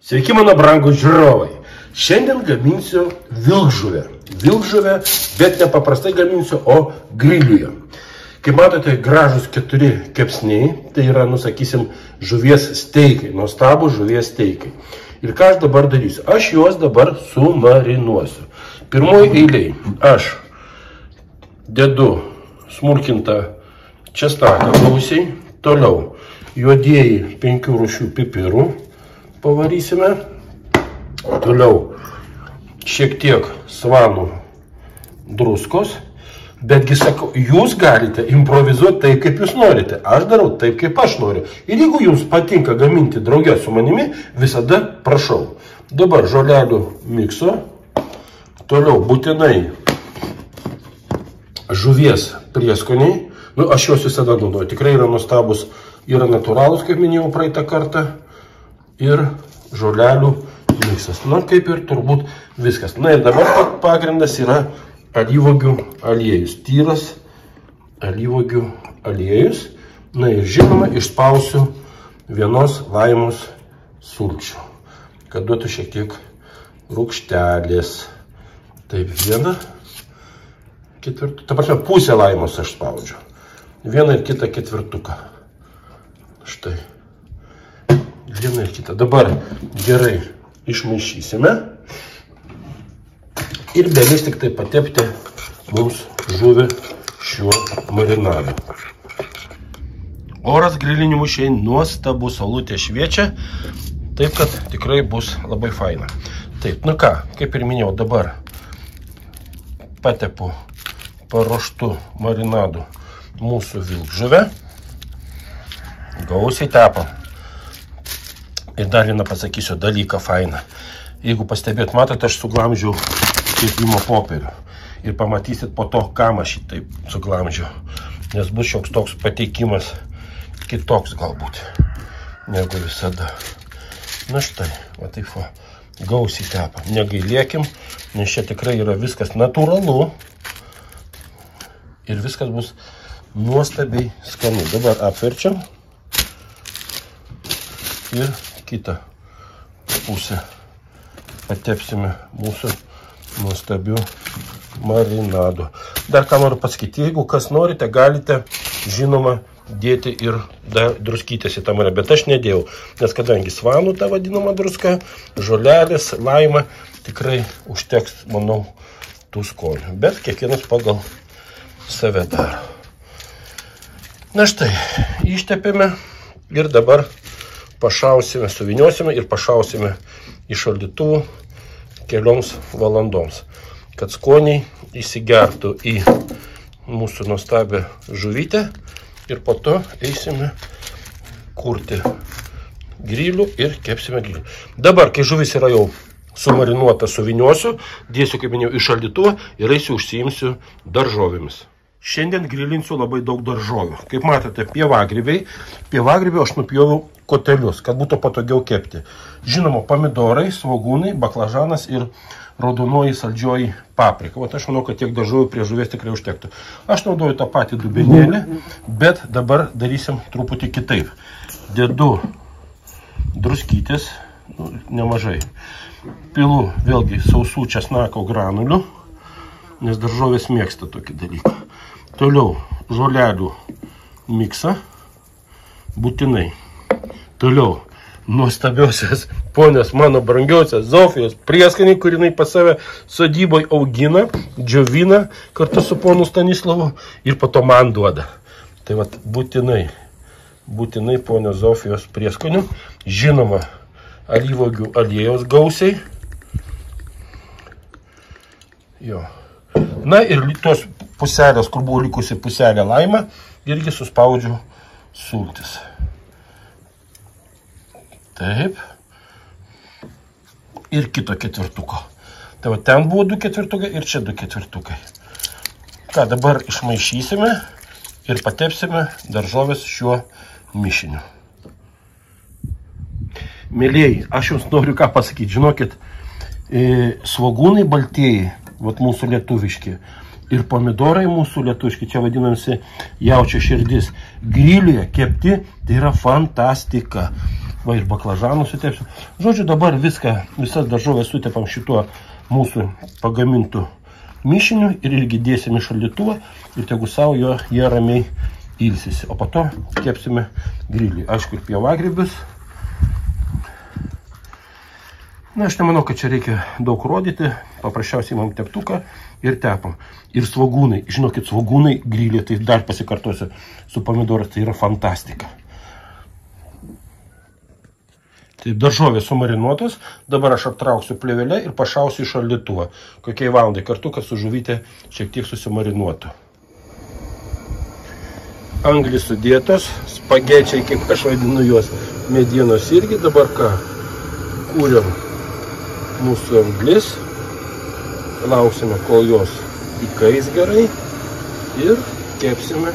Sveiki mano brangūs žiūrovai. Šiandien gaminsiu vilkžuvę. Vilkžuvę, bet ne paprastai gaminsiu, o griliuje. Kaip matote, gražus 4 kepsniai, tai yra, sakysim, žuvies steikai, nuostabus žuvies steikai. Ir ką aš dabar darysiu? Aš juos dabar sumarinuosiu. Pirmoji eiliai aš dedu smulkintą česnaką gausiai, toliau juodieji 5 rūšių pipirų pavarysime, toliau šiek tiek svanų druskos, betgi sakau, jūs galite improvizuoti taip, kaip jūs norite. Aš darau taip, kaip aš noriu. Ir jeigu jums patinka gaminti drauge su manimi, visada prašau. Dabar žolelių mikso, toliau būtinai žuvies prieskoniai. Aš juos visada naudoju. Tikrai yra nuostabus, yra natūralūs, kaip minėjau praeitą kartą. Ir žolelių miksas. Kaip ir turbūt viskas. Ir dabar pagrindas yra alyvuogių aliejus. Tyras alyvuogių aliejus. Ir žinoma, išspausiu 1 laimos sulčių, kad duotų šiek tiek rūgštelės. Taip, 1/4. Ta prasme, pusę laimos aš spaudžiu. 1 ir kitą 1/4. Štai. 1 ir kitą. Dabar gerai išmaišysime. Ir beliks tik tai patepti mums žuvį šiuo marinadu. Oras grilinimui šiandien nuostabus, saulutė šviečia, taip kad tikrai bus labai faina. Taip, ką, kaip ir minėjau, dabar patepu paruoštų marinadų mūsų vilkžuvę. Gausiai tepam. Ir dar vieną pasakysiu dalyką fainą. Jeigu pastebėt, matote, aš suglamžiu kepimo popierių. Ir pamatysit po to, kam aš šitaip suglamžiu. Nes bus šioks toks pateikimas kitoks galbūt, negu visada. Štai, va taip va, gausiai tepam. Negailėkim, nes čia tikrai yra viskas natūralu. Ir viskas bus nuostabiai skanu. Dabar apverčiam. Ir kitą pusę patepsime mūsų nuostabių marinadų. Dar ką noriu pasakyti, jeigu kas norite, galite, žinoma, dėti ir druskytės į tą mariną, bet aš nedėjau, nes kadangi svanų ta vadinama druska, žolelės, laima, tikrai užteks, manau, tų skonių. Bet kiekvienas pagal save daro. Štai, ištepėme ir dabar pašausime, suviniosime ir pašausime į šaldytuvą kelioms valandoms, kad skoniai įsigertų į mūsų nuostabią žuvytę ir po to eisime kurti grilių ir kepsime grilių. Dabar, kai žuvis yra jau sumarinuota, suviniosiu, dėsiu, kaip minėjau, į šaldytuvą ir eisiu užsiimsiu daržovėmis. Šiandien grilinsiu labai daug daržovių. Kaip matote, pievagrybiai. Pievagrybių aš nupjoviau kotelius, kad būtų patogiau kepti. Žinoma, pomidorai, svogūnai, baklažanas ir raudonoji saldžioji paprika. Aš manau, kad tiek daržovių prie žuvies tikrai užtektų. Aš naudoju tą patį dubenėlį, bet dabar darysim truputį kitaip. Dedu druskytės, nemažai. Pilu vėlgi sausų česnako granulių, nes daržovės mėgsta tokį dalyką. Toliau žolelių miksą, būtinai. Toliau nuostabiosios ponios mano brangiausios Zofijos prieskoniai, kur jinai pas save sodyboje augina, džiovina kartu su ponu Stanislavu ir po to man duoda. Tai vat būtinai ponios Zofijos prieskonių. Žinoma, alyvuogių aliejaus gausiai. Jo. Ir tos puselės, kur buvo likusi puselė laima, irgi suspaudžiu sultis. Taip. Ir kito 1/4. Tai va, ten buvo 2/4 ir čia 2/4. Ką, dabar išmaišysime ir patepsime daržovės šiuo mišiniu. Mėlieji, aš jums noriu ką pasakyti. Žinokit, svogūnai baltieji, vat mūsų lietuviški, ir pomidorai mūsų lietuviški, čia vadinamasi jaučio širdis, griliuje kepti, tai yra fantastika. Va ir baklažanų sutepsiu. Žodžiu, dabar visas daržovės sutepam šituo mūsų pagamintų mišiniu ir irgi dėsim į šaldytuvą ir tegu savo jie ramiai ilsisi. O po to kepsime grilį. Aišku, ir pievagrybius. Na, aš nemanau, kad čia reikia daug rodyti. Paprasčiausiai imam teptuką ir tepam. Ir svogūnai. Žinokit, svogūnai grilį, tai dar pasikartosiu su pomidoras, tai yra fantastika. Taip, daržovės sumarinuotos. Dabar aš aptrauksiu plėvelę ir pašausiu į šaldytuvą. Kokiai valandai kartu, kad su žuvytė šiek tiek susimarinuotų. Anglis sudėtos, spagečiai, kaip aš vadinu juos, medienos irgi. Dabar ką? Kūriam mūsų anglis, lauksime, kol jos įkais gerai ir kepsime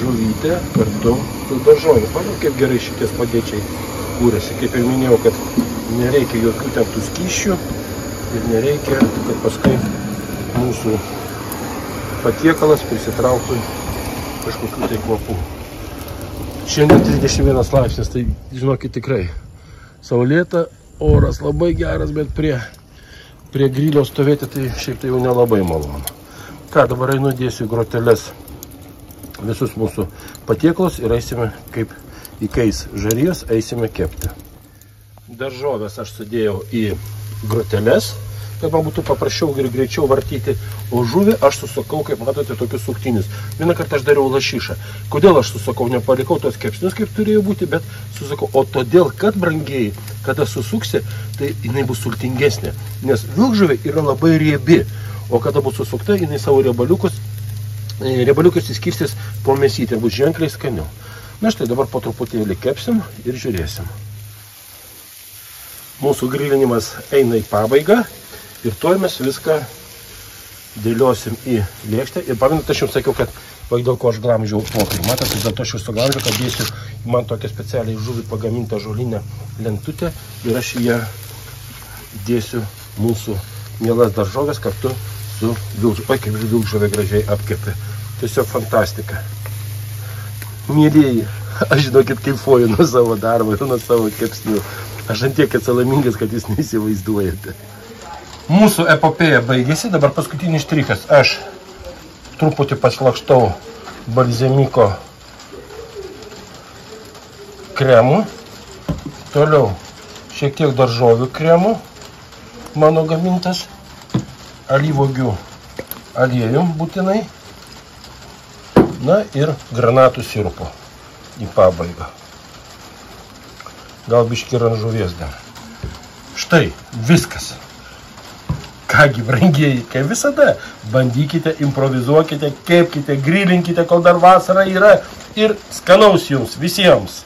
žuvytę kartu su daržovėmis. Manau, kaip gerai šitie spagečiai kūrėsi. Kaip ir minėjau, kad nereikia jokių ten tų skysčių ir nereikia, kad paskui mūsų patiekalas prisitrauktų kažkokių tai kvapų. Šiandien 31 laipsnis, tai žinokit tikrai saulėta, oras labai geras, bet prie grilio stovėti tai šiaip tai jau nelabai malonu. Ką, dabar einu dėsiu į groteles visus mūsų patiekalus ir eisime, kaip įkais žarijos, eisime kepti. Daržovės aš sudėjau į groteles, kad man būtų paprasčiau ir greičiau vartyti, o žuvį aš susakau, kaip matote, tokius suktinius. Vieną kartą aš dariau lašišą. Kodėl aš susakau, nepalikau tos kepsnius, kaip turėjo būti, bet susakau, o todėl, kad brangiai, kada susuksi, tai jinai bus sultingesnė. Nes vilkžuvė yra labai riebi, o kada bus susukta, jinai savo riebaliukus įskirstys po mėsytę, bus ženkliai skaniau. Na štai dabar po truputėlį kepsim ir žiūrėsim. Mūsų grilinimas eina į pabaigą. Ir tuoj mes viską dėliosim į lėkštę. Ir pamenat, aš jums sakiau, kad dėl ko aš glamžiau pokarį. Matot, dėl to aš jūs suglamžiau, kad dėsiu man tokią specialiai žuvį pagamintą žolinę lentutę. Ir aš į ją dėsiu mūsų mielas daržovės kartu su vilkžuvė. Oi, kaip vilkžuvė gražiai apkepė. Tiesiog fantastika. Mėlieji, aš žinokit, kaifuoju nuo savo darbo ir nuo savo kepsnių. Aš ant tiek laimingas, kad jūs neįsivaizduojate. Mūsų epopėja baigėsi, dabar paskutinis štrichas. Aš truputį paslakštau balzamiko kremu, toliau šiek tiek daržovių kremu, mano gamintas, alyvuogių aliejum būtinai, na ir granatų sirupu į pabaigą. Gal biškį ir ant žuvies dar. Štai, viskas. Kągi, brangieji, kaip visada, bandykite, improvizuokite, kepkite, grilinkite, kol dar vasara yra ir skanaus jums visiems.